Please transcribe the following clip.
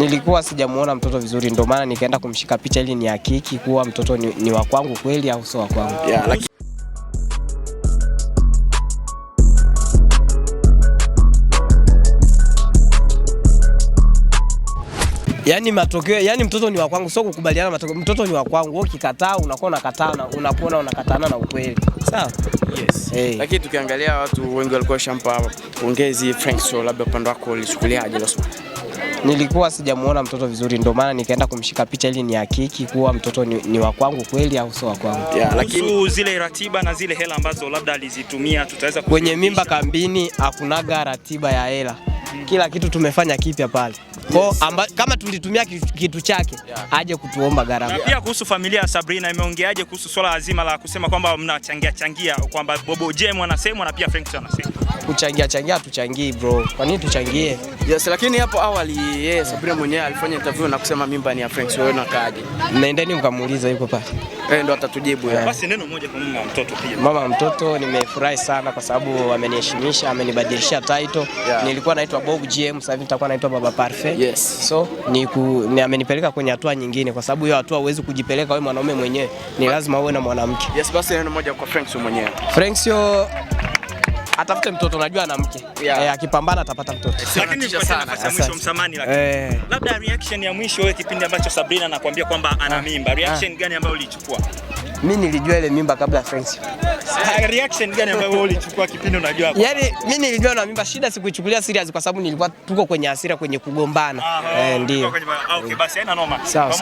Nilikuwa sijamuona mtoto vizuri, ndio maana nikaenda kumshika picha ili nihakiki kuwa mtoto ni wa kwangu kweli au sio wa kwangu. Yeah, yani matokeo, yani mtoto ni wa kwangu, sio kukubaliana matokeo. Mtoto ni wa kwangu, wewe ukikataa unakuwa unakatana na ukweli. Sawa? Yes. Hey. Lakini tukiangalia watu wengi walikuwa shampa pongezi Frankso, labda upande wako ulichukuliaje hilo swali? Nilikuwa sijamuona mtoto vizuri, ndio maana nikaenda kumshika picha ili nihakiki kuwa mtoto ni wa kwangu kweli au sio wa kwangu. Yeah, lakini zile ratiba na zile hela ambazo labda alizitumia tutaweza kwenye mimba kambini hakunaga ratiba ya hela. Kila kitu tumefanya kipya pale. Yes. Kama tulitumia kitu chake, aje kutuomba gharama. Na pia kuhusu familia ya Sabrina imeongeaje kuhusu swala lazima la kusema kwamba mnachangia kwamba Bobo Jem anasemwa na pia Frankso anasema. Kuchangia tuchangii bro. Kwa nini tuchangie? Yes, lakini hapo awali yeye Sabrina mwenyewe alifanya interview na kusema mimba ni ya Frankso, wewe unakaaje? Nendeni mkamuuliza yuko pale. Ndio atatujibu. Basi neno moja kwa mama mtoto pia. Mama mtoto nimefurahi sana kwa sababu ameniheshimisha, amenibadilishia title. Yeah. Nilikuwa naitwa Bob GM, sasa hivi nitakuwa naitwa Baba Parfait. Yes. So amenipeleka kwenye hatua nyingine kwa sababu hiyo hatua huwezi kujipeleka wewe mwanaume mwenyewe. Ni lazima uwe na mwanamke. Yes, basi neno moja kwa Frankso mwenyewe. Frankso atafute mtoto, najua ana mke. Yeah. Akipambana atapata mtoto. Lakini kwa nafasi ya mwisho msamani, lakini labda reaction ya mwisho wewe kipindi ambacho Sabrina anakuambia kwamba ana mimba, reaction gani ambayo ulichukua? Mimi nilijua ile mimba kabla ya Frankso. Reaction gani ambayo wewe ulichukua kipindi unajua hapo? Yaani mimi nilijua na mimba, shida sikuichukulia serious kwa sababu nilikuwa tuko kwenye hasira, kwenye kugombana. Ndio. Okay, basi haina noma. Sawa.